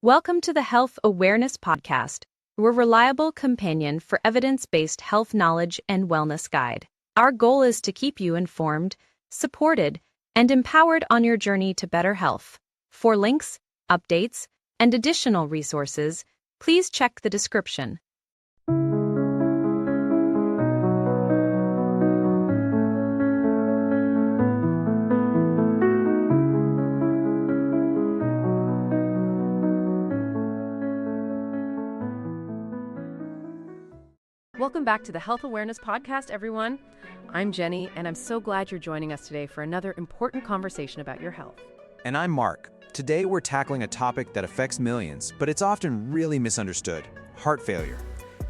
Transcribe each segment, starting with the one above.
Welcome to the Health Awareness Podcast, your reliable companion for evidence-based health knowledge and wellness guide. Our goal is to keep you informed, supported, and empowered on your journey to better health. For links, updates, and additional resources, please check the description. Welcome back to the Health Awareness Podcast, everyone. I'm Jenny, and I'm so glad you're joining us today for another important conversation about your health. And I'm Mark. Today we're tackling a topic that affects millions, but it's often really misunderstood: heart failure.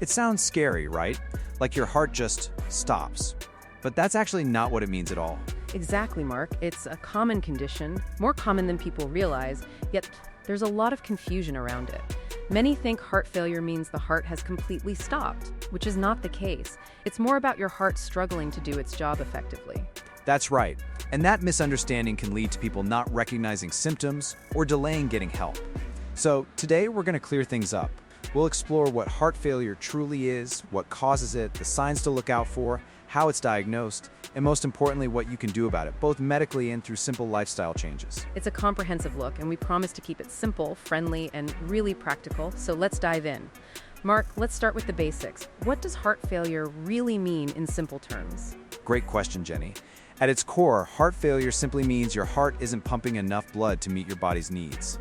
It sounds scary, right? Like your heart just stops. But that's actually not what it means at all. Exactly, Mark. It's a common condition, more common than people realize, yet there's a lot of confusion around it. Many think heart failure means the heart has completely stopped, which is not the case. It's more about your heart struggling to do its job effectively. That's right. And that misunderstanding can lead to people not recognizing symptoms or delaying getting help. So today we're going to clear things up. We'll explore what heart failure truly is, what causes it, the signs to look out for, how it's diagnosed, and most importantly, what you can do about it, both medically and through simple lifestyle changes. It's a comprehensive look, and we promise to keep it simple, friendly, and really practical, so let's dive in. Mark, let's start with the basics. What does heart failure really mean in simple terms? Great question, Jenny. At its core, heart failure simply means your heart isn't pumping enough blood to meet your body's needs.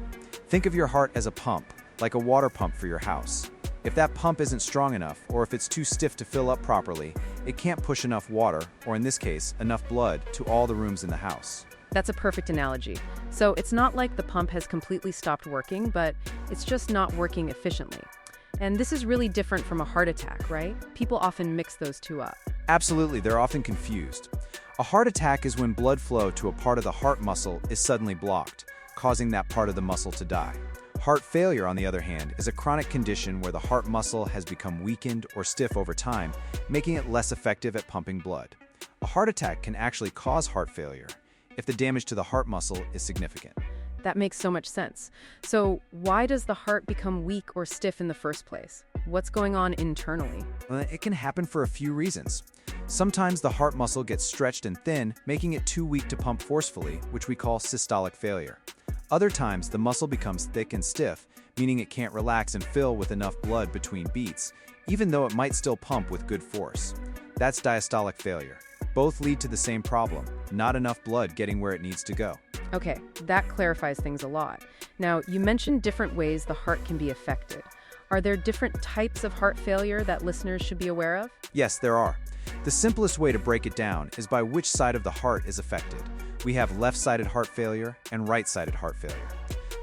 Think of your heart as a pump, like a water pump for your house. If that pump isn't strong enough, or if it's too stiff to fill up properly, it can't push enough water, or in this case, enough blood, to all the rooms in the house. That's a perfect analogy. So it's not like the pump has completely stopped working, but it's just not working efficiently. And this is really different from a heart attack, right? People often mix those two up. Absolutely, they're often confused. A heart attack is when blood flow to a part of the heart muscle is suddenly blocked, causing that part of the muscle to die. Heart failure, on the other hand, is a chronic condition where the heart muscle has become weakened or stiff over time, making it less effective at pumping blood. A heart attack can actually cause heart failure if the damage to the heart muscle is significant. That makes so much sense. So why does the heart become weak or stiff in the first place? What's going on internally? Well, it can happen for a few reasons. Sometimes the heart muscle gets stretched and thin, making it too weak to pump forcefully, which we call systolic failure. Other times, the muscle becomes thick and stiff, meaning it can't relax and fill with enough blood between beats, even though it might still pump with good force. That's diastolic failure. Both lead to the same problem: not enough blood getting where it needs to go. Okay, that clarifies things a lot. Now, you mentioned different ways the heart can be affected. Are there different types of heart failure that listeners should be aware of? Yes, there are. The simplest way to break it down is by which side of the heart is affected. We have left-sided heart failure and right-sided heart failure.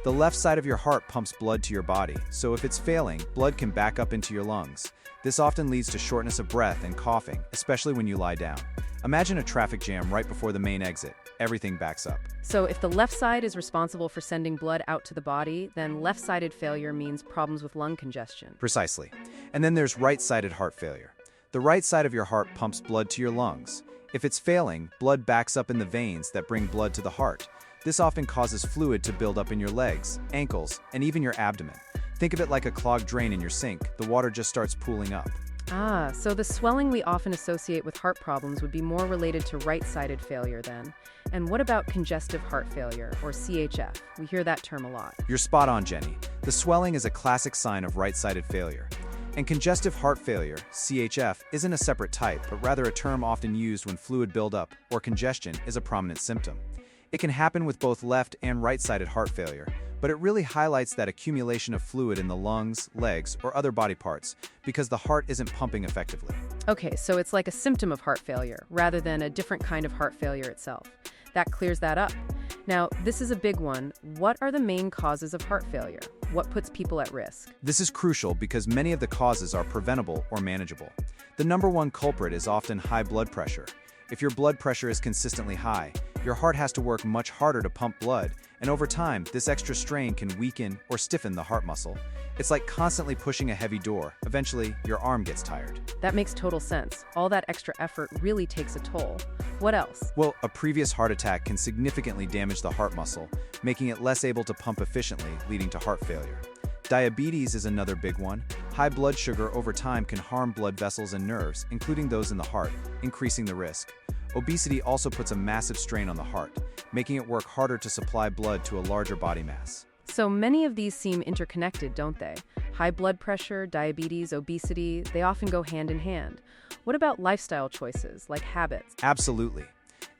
The left side of your heart pumps blood to your body, so if it's failing, blood can back up into your lungs. This often leads to shortness of breath and coughing, especially when you lie down. Imagine a traffic jam right before the main exit. Everything backs up. So if the left side is responsible for sending blood out to the body, then left-sided failure means problems with lung congestion. Precisely. And then there's right-sided heart failure. The right side of your heart pumps blood to your lungs. If it's failing, blood backs up in the veins that bring blood to the heart. This often causes fluid to build up in your legs, ankles, and even your abdomen. Think of it like a clogged drain in your sink. The water just starts pooling up. Ah, so the swelling we often associate with heart problems would be more related to right-sided failure then. And what about congestive heart failure, or CHF? We hear that term a lot. You're spot on, Jenny. The swelling is a classic sign of right-sided failure. And congestive heart failure, CHF, isn't a separate type, but rather a term often used when fluid buildup or congestion is a prominent symptom. It can happen with both left and right-sided heart failure, but it really highlights that accumulation of fluid in the lungs, legs, or other body parts because the heart isn't pumping effectively. Okay, so it's like a symptom of heart failure rather than a different kind of heart failure itself. That clears that up. Now, this is a big one. What are the main causes of heart failure? What puts people at risk? This is crucial because many of the causes are preventable or manageable. The number one culprit is often high blood pressure. If your blood pressure is consistently high, your heart has to work much harder to pump blood, and over time, this extra strain can weaken or stiffen the heart muscle. It's like constantly pushing a heavy door. Eventually, your arm gets tired. That makes total sense. All that extra effort really takes a toll. What else? Well, a previous heart attack can significantly damage the heart muscle, making it less able to pump efficiently, leading to heart failure. Diabetes is another big one. High blood sugar over time can harm blood vessels and nerves, including those in the heart, increasing the risk. Obesity also puts a massive strain on the heart, making it work harder to supply blood to a larger body mass. So many of these seem interconnected, don't they? High blood pressure, diabetes, obesity, they often go hand in hand. What about lifestyle choices, like habits? Absolutely.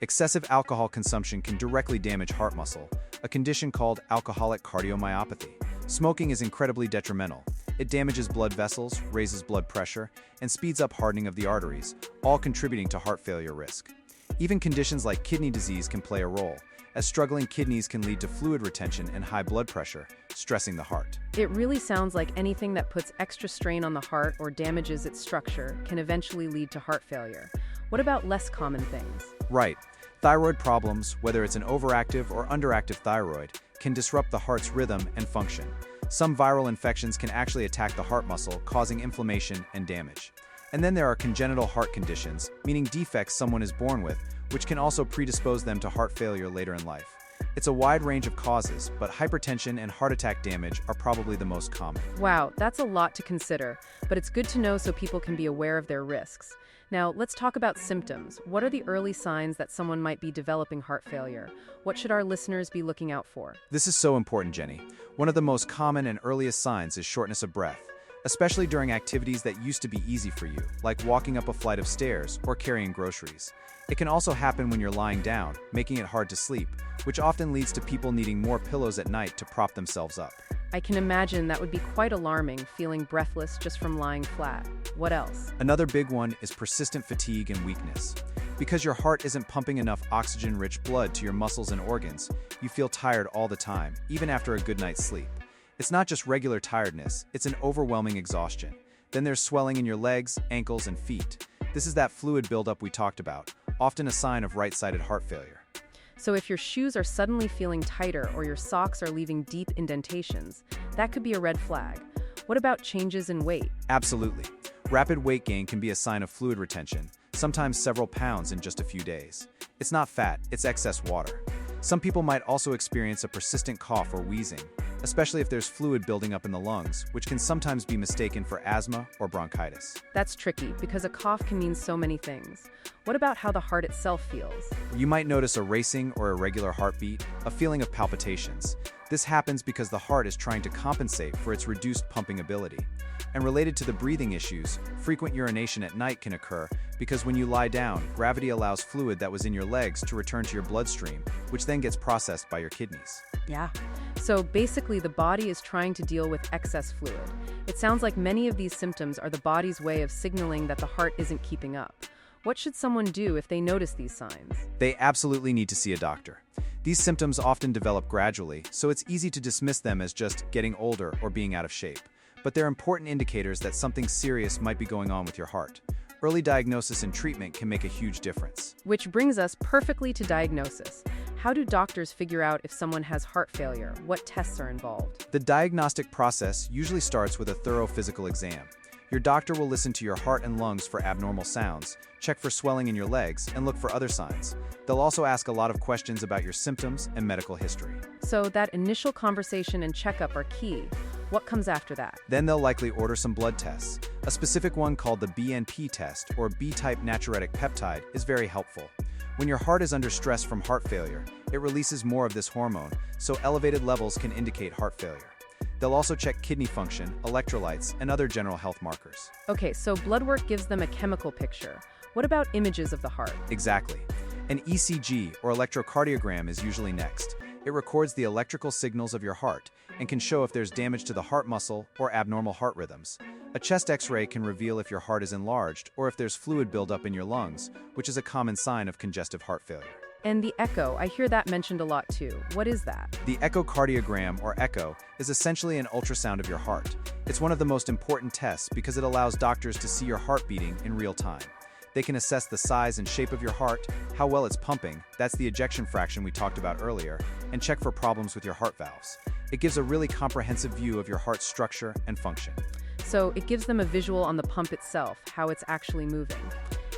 Excessive alcohol consumption can directly damage heart muscle, a condition called alcoholic cardiomyopathy. Smoking is incredibly detrimental. It damages blood vessels, raises blood pressure, and speeds up hardening of the arteries, all contributing to heart failure risk. Even conditions like kidney disease can play a role, as struggling kidneys can lead to fluid retention and high blood pressure, stressing the heart. It really sounds like anything that puts extra strain on the heart or damages its structure can eventually lead to heart failure. What about less common things? Right. Thyroid problems, whether it's an overactive or underactive thyroid, can disrupt the heart's rhythm and function. Some viral infections can actually attack the heart muscle, causing inflammation and damage. And then there are congenital heart conditions, meaning defects someone is born with, which can also predispose them to heart failure later in life. It's a wide range of causes, but hypertension and heart attack damage are probably the most common. Wow, that's a lot to consider, but it's good to know so people can be aware of their risks. Now, let's talk about symptoms. What are the early signs that someone might be developing heart failure? What should our listeners be looking out for? This is so important, Jenny. One of the most common and earliest signs is shortness of breath, especially during activities that used to be easy for you, like walking up a flight of stairs or carrying groceries. It can also happen when you're lying down, making it hard to sleep, which often leads to people needing more pillows at night to prop themselves up. I can imagine that would be quite alarming, feeling breathless just from lying flat. What else? Another big one is persistent fatigue and weakness. Because your heart isn't pumping enough oxygen-rich blood to your muscles and organs, you feel tired all the time, even after a good night's sleep. It's not just regular tiredness, it's an overwhelming exhaustion. Then there's swelling in your legs, ankles, and feet. This is that fluid buildup we talked about, often a sign of right-sided heart failure. So if your shoes are suddenly feeling tighter or your socks are leaving deep indentations, that could be a red flag. What about changes in weight? Absolutely. Rapid weight gain can be a sign of fluid retention, sometimes several pounds in just a few days. It's not fat, it's excess water. Some people might also experience a persistent cough or wheezing, especially if there's fluid building up in the lungs, which can sometimes be mistaken for asthma or bronchitis. That's tricky because a cough can mean so many things. What about how the heart itself feels? You might notice a racing or irregular heartbeat, a feeling of palpitations. This happens because the heart is trying to compensate for its reduced pumping ability. And related to the breathing issues, frequent urination at night can occur because when you lie down, gravity allows fluid that was in your legs to return to your bloodstream, which then gets processed by your kidneys. Yeah. So basically, the body is trying to deal with excess fluid. It sounds like many of these symptoms are the body's way of signaling that the heart isn't keeping up. What should someone do if they notice these signs? They absolutely need to see a doctor. These symptoms often develop gradually, so it's easy to dismiss them as just getting older or being out of shape. But they're important indicators that something serious might be going on with your heart. Early diagnosis and treatment can make a huge difference. Which brings us perfectly to diagnosis. How do doctors figure out if someone has heart failure? What tests are involved? The diagnostic process usually starts with a thorough physical exam. Your doctor will listen to your heart and lungs for abnormal sounds, check for swelling in your legs, and look for other signs. They'll also ask a lot of questions about your symptoms and medical history. So that initial conversation and checkup are key. What comes after that? Then they'll likely order some blood tests. A specific one called the BNP test, or B-type natriuretic peptide, is very helpful. When your heart is under stress from heart failure, it releases more of this hormone, so elevated levels can indicate heart failure. They'll also check kidney function, electrolytes, and other general health markers. Okay, so blood work gives them a chemical picture. What about images of the heart? Exactly. An ECG, or electrocardiogram, is usually next. It records the electrical signals of your heart and can show if there's damage to the heart muscle or abnormal heart rhythms. A chest X-ray can reveal if your heart is enlarged or if there's fluid buildup in your lungs, which is a common sign of congestive heart failure. And the echo, I hear that mentioned a lot too. What is that? The echocardiogram, or echo, is essentially an ultrasound of your heart. It's one of the most important tests because it allows doctors to see your heart beating in real time. They can assess the size and shape of your heart, how well it's pumping, that's the ejection fraction we talked about earlier, and check for problems with your heart valves. It gives a really comprehensive view of your heart's structure and function. So it gives them a visual on the pump itself, how it's actually moving.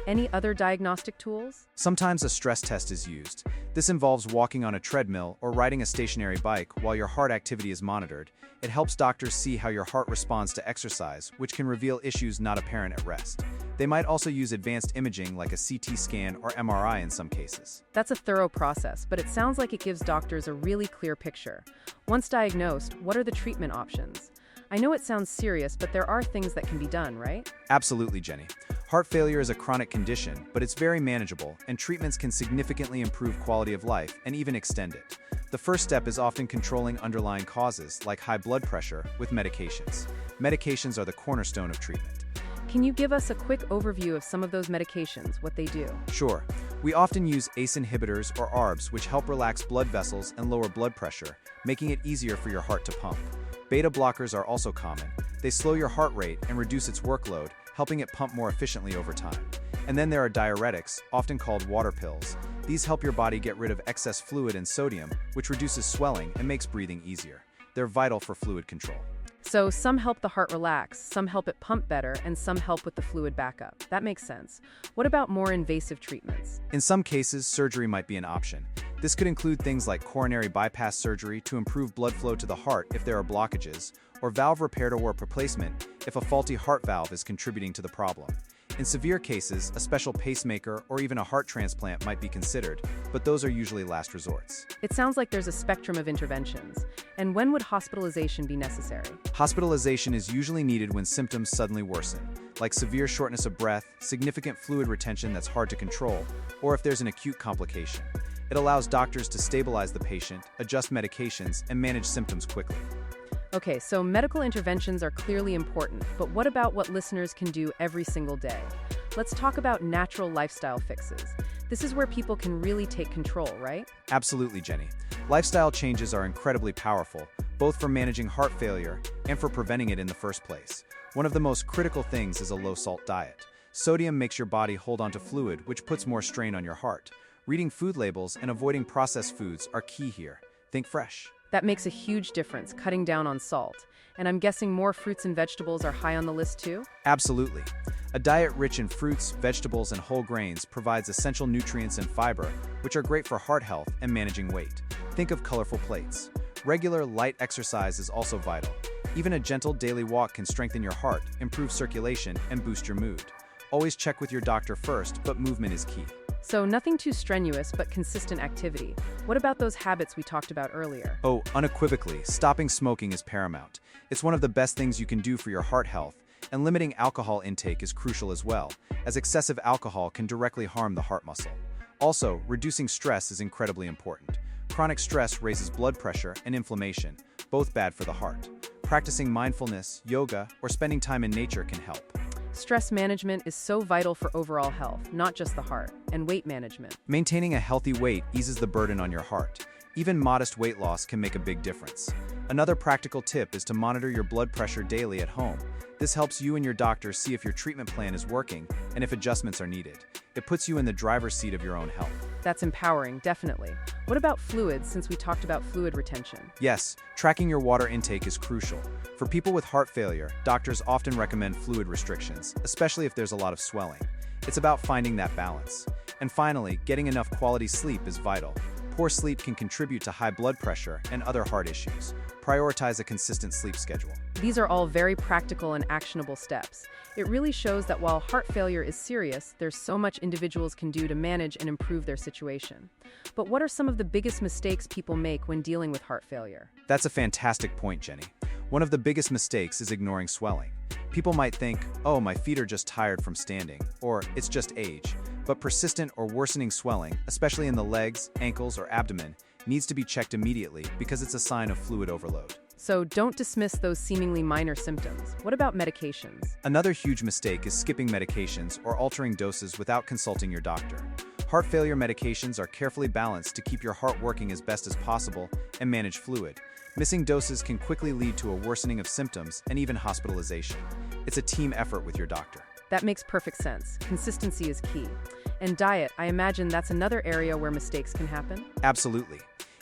Any other diagnostic tools? Sometimes a stress test is used. This involves walking on a treadmill or riding a stationary bike while your heart activity is monitored. It helps doctors see how your heart responds to exercise, which can reveal issues not apparent at rest. They might also use advanced imaging like a CT scan or MRI in some cases. That's a thorough process, but it sounds like it gives doctors a really clear picture. Once diagnosed, what are the treatment options? I know it sounds serious, but there are things that can be done, right? Absolutely, Jenny. Heart failure is a chronic condition, but it's very manageable, and treatments can significantly improve quality of life and even extend it. The first step is often controlling underlying causes, like high blood pressure, with medications. Medications are the cornerstone of treatment. Can you give us a quick overview of some of those medications, what they do? Sure. We often use ACE inhibitors or ARBs, which help relax blood vessels and lower blood pressure, making it easier for your heart to pump. Beta blockers are also common. They slow your heart rate and reduce its workload, helping it pump more efficiently over time. And then there are diuretics, often called water pills. These help your body get rid of excess fluid and sodium, which reduces swelling and makes breathing easier. They're vital for fluid control. So some help the heart relax, some help it pump better, and some help with the fluid backup. That makes sense. What about more invasive treatments? In some cases, surgery might be an option. This could include things like coronary bypass surgery to improve blood flow to the heart if there are blockages, or valve repair or replacement if a faulty heart valve is contributing to the problem. In severe cases, a special pacemaker or even a heart transplant might be considered, but those are usually last resorts. It sounds like there's a spectrum of interventions. And when would hospitalization be necessary? Hospitalization is usually needed when symptoms suddenly worsen, like severe shortness of breath, significant fluid retention that's hard to control, or if there's an acute complication. It allows doctors to stabilize the patient, adjust medications, and manage symptoms quickly. Okay, so medical interventions are clearly important, but what about what listeners can do every single day? Let's talk about natural lifestyle fixes. This is where people can really take control, right? Absolutely, Jenny. Lifestyle changes are incredibly powerful, both for managing heart failure and for preventing it in the first place. One of the most critical things is a low-salt diet. Sodium makes your body hold onto fluid, which puts more strain on your heart. Reading food labels and avoiding processed foods are key here. Think fresh. That makes a huge difference, cutting down on salt. And I'm guessing more fruits and vegetables are high on the list too? Absolutely. A diet rich in fruits, vegetables, and whole grains provides essential nutrients and fiber, which are great for heart health and managing weight. Think of colorful plates. Regular, light exercise is also vital. Even a gentle daily walk can strengthen your heart, improve circulation, and boost your mood. Always check with your doctor first, but movement is key. So nothing too strenuous, but consistent activity. What about those habits we talked about earlier? Oh, unequivocally, stopping smoking is paramount. It's one of the best things you can do for your heart health, and limiting alcohol intake is crucial as well, as excessive alcohol can directly harm the heart muscle. Also, reducing stress is incredibly important. Chronic stress raises blood pressure and inflammation, both bad for the heart. Practicing mindfulness, yoga, or spending time in nature can help. Stress management is so vital for overall health, not just the heart, and weight management. Maintaining a healthy weight eases the burden on your heart. Even modest weight loss can make a big difference. Another practical tip is to monitor your blood pressure daily at home. This helps you and your doctor see if your treatment plan is working and if adjustments are needed. It puts you in the driver's seat of your own health. That's empowering, definitely. What about fluids, since we talked about fluid retention? Yes, tracking your water intake is crucial. For people with heart failure, doctors often recommend fluid restrictions, especially if there's a lot of swelling. It's about finding that balance. And finally, getting enough quality sleep is vital. Poor sleep can contribute to high blood pressure and other heart issues. Prioritize a consistent sleep schedule. These are all very practical and actionable steps. It really shows that while heart failure is serious, there's so much individuals can do to manage and improve their situation. But what are some of the biggest mistakes people make when dealing with heart failure? That's a fantastic point, Jenny. One of the biggest mistakes is ignoring swelling. People might think, oh, my feet are just tired from standing, or it's just age. But persistent or worsening swelling, especially in the legs, ankles, or abdomen, needs to be checked immediately because it's a sign of fluid overload. So don't dismiss those seemingly minor symptoms. What about medications? Another huge mistake is skipping medications or altering doses without consulting your doctor. Heart failure medications are carefully balanced to keep your heart working as best as possible and manage fluid. Missing doses can quickly lead to a worsening of symptoms and even hospitalization. It's a team effort with your doctor. That makes perfect sense. Consistency is key. And diet, I imagine that's another area where mistakes can happen? Absolutely.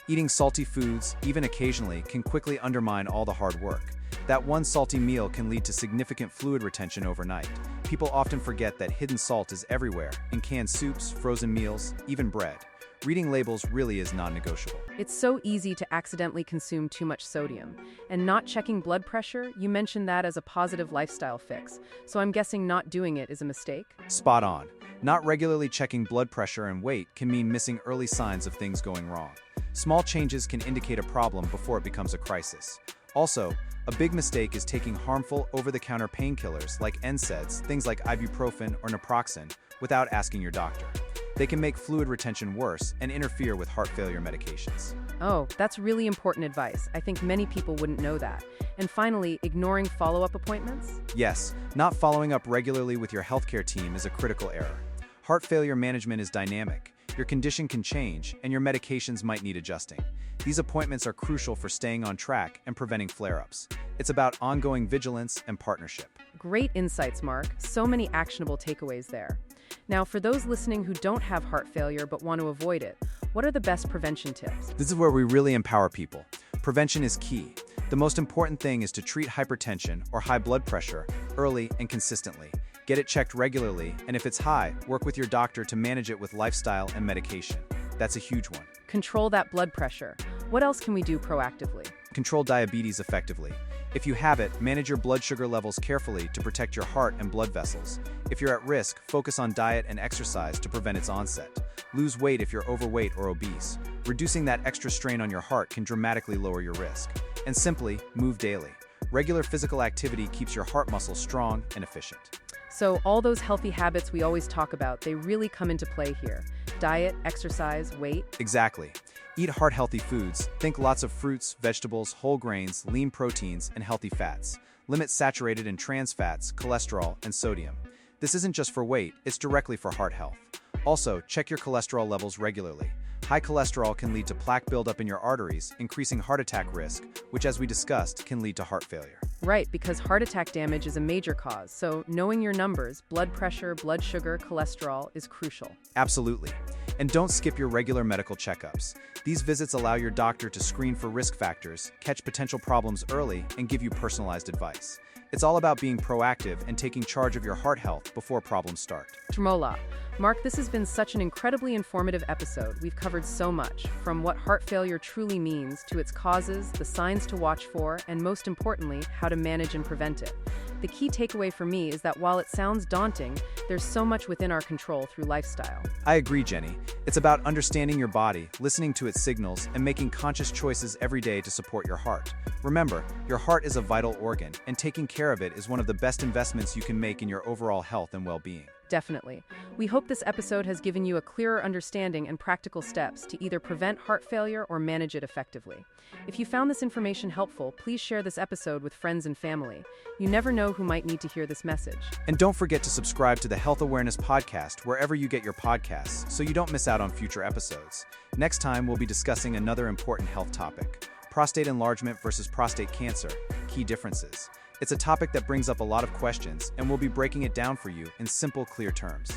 Eating salty foods, even occasionally, can quickly undermine all the hard work. That one salty meal can lead to significant fluid retention overnight. people often forget that hidden salt is everywhere, in canned soups, frozen meals, even bread. Reading labels really is non-negotiable. It's so easy to accidentally consume too much sodium. And not checking blood pressure, you mentioned that as a positive lifestyle fix. So I'm guessing not doing it is a mistake? Spot on. Not regularly checking blood pressure and weight can mean missing early signs of things going wrong. Small changes can indicate a problem before it becomes a crisis. Also, a big mistake is taking harmful over-the-counter painkillers like NSAIDs, things like ibuprofen or naproxen, without asking your doctor. They can make fluid retention worse and interfere with heart failure medications. Oh, that's really important advice. I think many people wouldn't know that. And finally, ignoring follow-up appointments? Yes, not following up regularly with your healthcare team is a critical error. Heart failure management is dynamic. Your condition can change, and your medications might need adjusting. These appointments are crucial for staying on track and preventing flare-ups. It's about ongoing vigilance and partnership. Great insights, Mark. So many actionable takeaways there. Now, for those listening who don't have heart failure but want to avoid it, what are the best prevention tips? This is where we really empower people. Prevention is key. The most important thing is to treat hypertension or high blood pressure early and consistently. Get it checked regularly, and if it's high, work with your doctor to manage it with lifestyle and medication. That's a huge one. Control that blood pressure. What else can we do proactively? Control diabetes effectively. If you have it, manage your blood sugar levels carefully to protect your heart and blood vessels. If you're at risk, focus on diet and exercise to prevent its onset. Lose weight if you're overweight or obese. Reducing that extra strain on your heart can dramatically lower your risk. And simply, move daily. Regular physical activity keeps your heart muscle strong and efficient. So all those healthy habits we always talk about, they really come into play here. Diet, exercise, weight. Exactly. Eat heart-healthy foods. Think lots of fruits, vegetables, whole grains, lean proteins, and healthy fats. Limit saturated and trans fats, cholesterol, and sodium. This isn't just for weight, it's directly for heart health. Also, check your cholesterol levels regularly. High cholesterol can lead to plaque buildup in your arteries, increasing heart attack risk, which, as we discussed, can lead to heart failure. Right, because heart attack damage is a major cause, so knowing your numbers, blood pressure, blood sugar, cholesterol, is crucial. Absolutely. And don't skip your regular medical checkups. These visits allow your doctor to screen for risk factors, catch potential problems early, and give you personalized advice. It's all about being proactive and taking charge of your heart health before problems start. Trmola. Mark, this has been such an incredibly informative episode. We've covered so much, from what heart failure truly means to its causes, the signs to watch for, and most importantly, how to manage and prevent it. The key takeaway for me is that while it sounds daunting, there's so much within our control through lifestyle. I agree, Jenny. It's about understanding your body, listening to its signals, and making conscious choices every day to support your heart. Remember, your heart is a vital organ, and taking care of it is one of the best investments you can make in your overall health and well-being. Definitely. We hope this episode has given you a clearer understanding and practical steps to either prevent heart failure or manage it effectively. If you found this information helpful, please share this episode with friends and family. You never know who might need to hear this message. And don't forget to subscribe to the Health Awareness Podcast wherever you get your podcasts so you don't miss out on future episodes. Next time, we'll be discussing another important health topic: prostate enlargement versus prostate cancer, key differences. It's a topic that brings up a lot of questions, and we'll be breaking it down for you in simple, clear terms.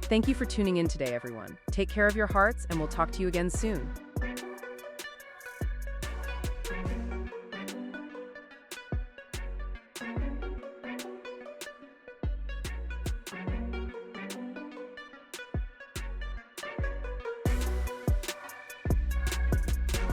Thank you for tuning in today, everyone. Take care of your hearts, and we'll talk to you again soon.